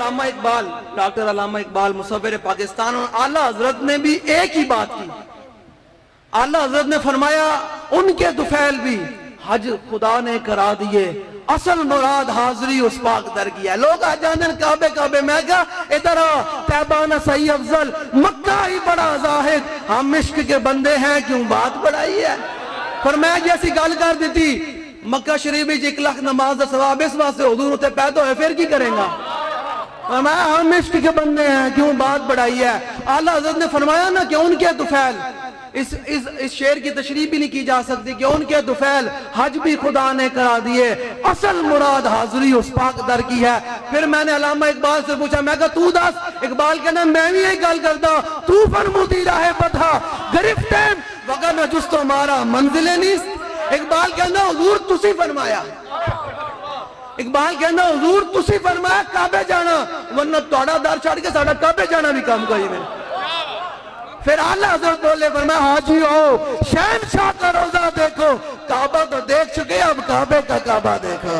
علامہ Iqbal, doctor علامہ اقبال مصور پاکستان، اور اعلیٰ حضرت نے بھی ایک ہی بات کی. اعلیٰ حضرت نے فرمایا ان کے طفیل بھی حج خدا نے کرا دیے، اصل مراد حاضری اس پاک در کی ہے. لوگ آ جانے کعبے، میں کہا ادھر آ، طیبہ نہ صحیح افضل، مکہ ہی بڑا زاہد، ہم عشق کے بندے ہیں کیوں بات بڑھائی ہے. فرمایا جیسی گل کر دیتی مکہ شریف میں 1 لاکھ نماز دا ثواب اس واسطے حضور ہوتے پیدا ہوئے، پھر کی کریں گا. فرمایا ہم عشق کے بندے ہیں کیوں بات بڑھائی ہے. اعلیٰ حضرت نے فرمایا نا کہ ان کے طفیل، اس شعر کی تشریح بھی نہیں کی جا سکتی کہ ان کے طفیل حج بھی خدا نے کرا دیے، اصل مراد حاضری اس پاک در کی ہے. پھر میں نے علامہ اقبال سے پوچھا، میں کہا تو دس. اقبال کہنا میں بھی یہی گل کرتا، تو فرمودی راہ بدھا گرفتیم وگر نہ جس تو ہمارا منزل نیست. اقبال کہنا حضور تسی فرمایا، اقبال کہنا حضور تسی فرمایا کعبے جانا، ورنہ توڑا دار چھاڑ کے ساڑھا کعبے جانا بھی کام کوئی میں. پھر اعلیٰ حضرت بولے فرمایا حاجی ہو شہنشاہ کا روزہ دیکھو، کعبہ تو دیکھ چکے اب کعبے کا کعبہ دیکھو.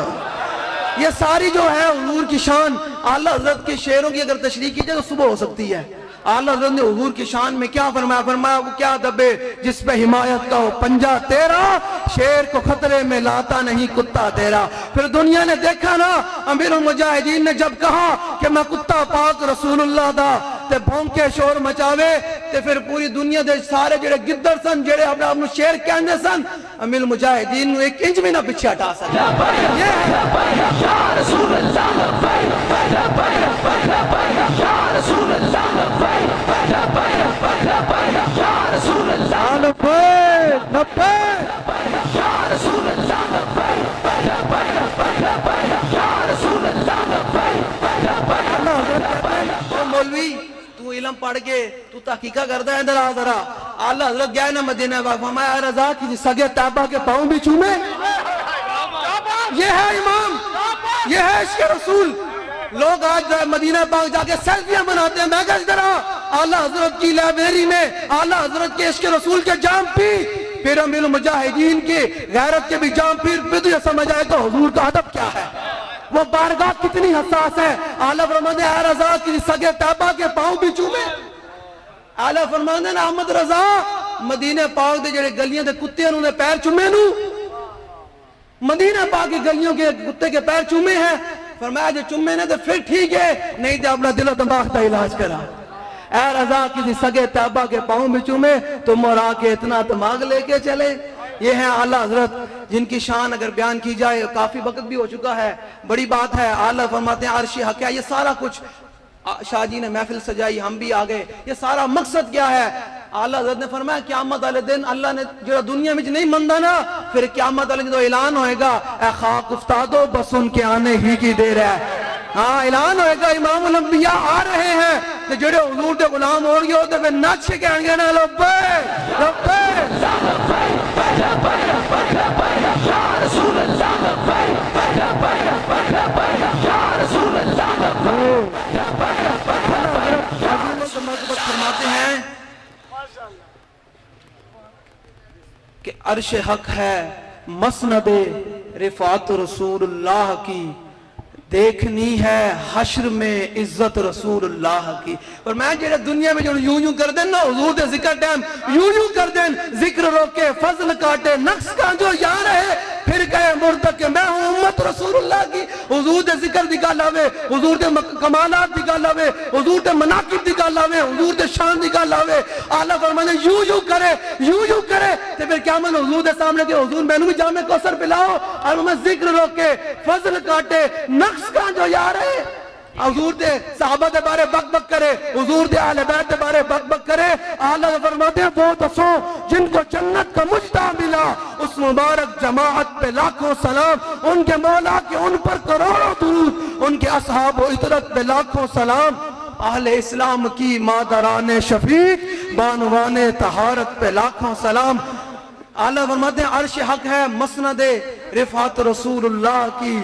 یہ ساری جو ہے حضور کی شان، اعلیٰ حضرت کے شعروں کی اگر تشریح کی جائے تو صبح ہو سکتی ہے. اعلیٰ حضرت نے حضور کی شان میں کیا فرمایا، فرمایا وہ کیا دبے جس پہ حمایت کا ہو پنجہ تیرا، شیر کو خطرے میں لاتا نہیں کتا تیرا. پھر دنیا نے دیکھا نا، امیر المجاہدین نے جب کہا کہ میں کتا پاک رسول اللہ دا تے بھونکے شور مچاوے، تے پھر پوری دنیا دے سارے جڑے گدر سن جڑے اپنے آپ شیر کہنے سن، امیر المجاہدین نے 1 انچ بھی نہ پیچھے ہٹا سکے. مولوی تو علم پڑھ کے تو تحقیقہ کرتا ہے، ادھر آ ذرا. اعلیٰ حضرت گئے نا مدینہ پاک، فرمایا رضا کی سگے طیبہ کے پاؤں بھی چومے. یہ ہے امام، یہ ہے عشق رسول. لوگ آج مدینہ پاک جا کے سیلفیاں بناتے ہیں. میں کہا ادھر آ، اعلیٰ حضرت کی لائبریری میں اعلیٰ حضرت کے عشق رسول کے جام پی، پھر امیر المجاہدین کے غیرت کے بھی جام پھر تو یہ سمجھ آئے تو حضور کا ادب کیا ہے، وہ بارگاہ کتنی حساس ہے. اعلیٰ فرماتے ہیں اے رضا کی سگے طیبہ کے پاؤں بھی چومے. اعلیٰ فرماتے ہیں احمد رضا مدینہ پاک دے جڑے گلیاں دے کتے انہوں نے پیر چومے نو، مدینہ پاک کی گلیوں کے کتے کے پیر چومے ہیں. فرمایا جو چومے نے تو پھر ٹھیک ہے، نہیں تو اپنا دل و دماغ کا علاج کرا. اے رضا کسی سگے طیبہ کے پاؤں بھی چومے تو مرا کے اتنا دماغ لے کے چلے. یہ ہیں اعلیٰ حضرت جن کی شان اگر بیان کی جائے، کافی وقت بھی ہو چکا ہے، بڑی بات ہے. اعلیٰ فرماتے ہیں عرش حق ہے. یہ سارا کچھ شاہ جی نے محفل سجائی، ہم بھی آگئے. یہ سارا مقصد کیا ہے؟ اعلیٰ حضرت نے فرمایا قیامت والے دن اللہ نے جو دنیا میں نہیں مندہ نا، پھر قیامت والے دن تو اعلان ہوئے گا اے خاک افتادو بس ان کے آنے ہی کی دیر ہے. ہاں اعلان ہوئے گا امام الانبیاء آ رہے ہیں، تو جڑے حضور دے غلام ہو گئے ہوتے پھر نچ کے کہیں گے نا لبیک لبیک فرماتے ہیں کہ عرش حق ہے مسند رفعت رسول اللہ کی، دیکھنی ہے حشر میں عزت رسول اللہ کی. اور میں جڑے دنیا میں جو یوں کر دیں نا حضور دے ذکر ٹائم یوں کر دیں، ذکر روکے فضل کاٹے نقص کا جو یار ہے، پھر کہے مرتق کہ میں ہوں امت رسول اللہ کی. حضور دے ذکر دی گل آوے، حضور دے کمالات دی گل آوے، حضور دے مناقب دی گل آوے، حضور دے شان دی گل آوے، اعلیٰ فرمانے یوں کرے تو پھر کیا من حضور دے سامنے کہ حضور میں نے بھی جامع کوثر پلاؤ، اور میں ذکر روکے فضل کاٹے نقص کا جو یار ہے. حضور دے صحابہ دے بارے بک بک کرے، حضور دے اہل بیت دے بارے بک بک کرے. اعلیٰ فرماتے ہیں وہ دسو جن کو جنت کا مجدہ ملا، اس مبارک جماعت پہ لاکھوں سلام، ان کے مولا کے ان پر کروڑوں درود، ان کے اصحاب و عطرت پہ لاکھوں سلام. اہل اسلام کی مادران شفیق بانوان طہارت پہ لاکھوں سلام. اعلیٰ فرماتے ہیں عرش حق ہے مسند رفعت رسول اللہ کی،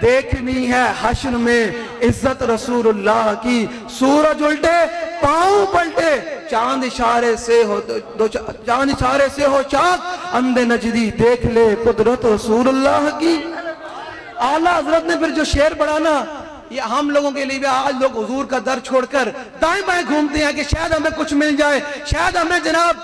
دیکھنی ہے حشر میں عزت رسول اللہ کی. سورج الٹے پاؤں پلٹے، چاند اشارے سے ہو چاک، اندھ نجدی دیکھ لے قدرت رسول اللہ کی. اعلیٰ حضرت نے پھر جو شعر پڑھا نا، یہ ہم لوگوں کے لیے بھی آج لوگ حضور کا در چھوڑ کر دائیں بائیں گھومتے ہیں کہ شاید ہمیں کچھ مل جائے, شاید ہمیں جناب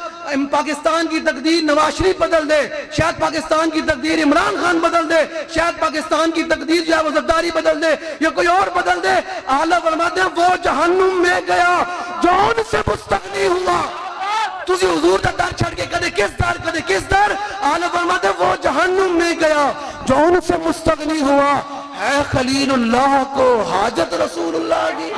پاکستان کی تقدیر نواز شریف بدل دے, شاید پاکستان کی تقدیر عمران خان بدل دے, شاید پاکستان کی تقدیر جو ہے وہ زرداری بدل دے یا کوئی اور بدل دے. اعلیٰ فرماتے ہیں وہ جہنم میں گیا جو ان سے مستغنی ہوا. تسی حضور کا در چھڑ کے کدے کس در اعلیٰ فرماتے ہیں وہ جہنم میں گیا جو ان سے مستغنی ہوا. ہے خلیل اللہ کو حاجت رسول اللہ کی.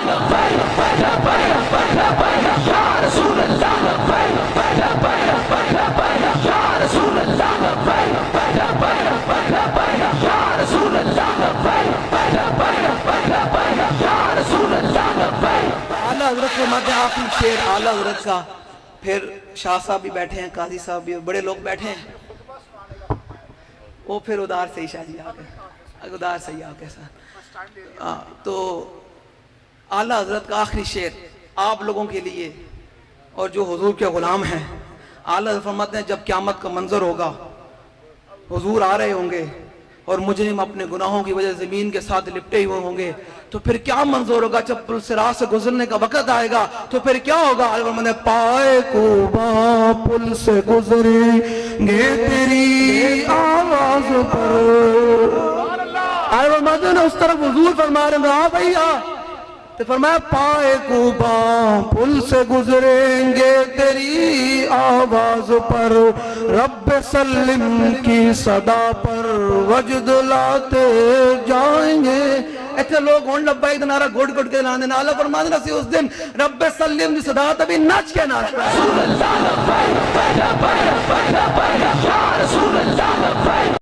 اعلیٰ حضرت فرماتے ہیں آخری شعر اعلیٰ حضرت کا. پھر شاہ صاحب بھی بیٹھے ہیں, قاضی صاحب بھی, بڑے لوگ بیٹھے ہیں. وہ پھر ادار سے ہی شاہ جی ادار سے ہی آگے سا. تو اعلیٰ حضرت کا آخری شعر آپ لوگوں کے لیے اور جو حضور کے غلام ہیں. اعلیٰ حضرت فرماتے ہیں جب قیامت کا منظر ہوگا, حضور آ رہے ہوں گے اور مجرم اپنے گناہوں کی وجہ زمین کے ساتھ لپٹے ہوئے ہوں گے, تو پھر کیا منظور ہوگا جب پل صراط سے گزرنے کا وقت آئے گا تو پھر کیا ہوگا؟ پائے کوباں پل سے گزریں گے تیری آواز پر. اس طرف حضور فرما رہے ہیں بھائی تو فرمایا پائے کوباں پل سے گزریں گے تیری آواز پر, رب سلم کی صدا پر وجد لاتے جائیں گے. ایسے لوگ ہون لبائی دا نعرہ گھڑ گھڑ کے لانے نالا فرما دینا سی اس دن رب سلم کی صدا تبھی نچ کے نعرہ رسول اللہ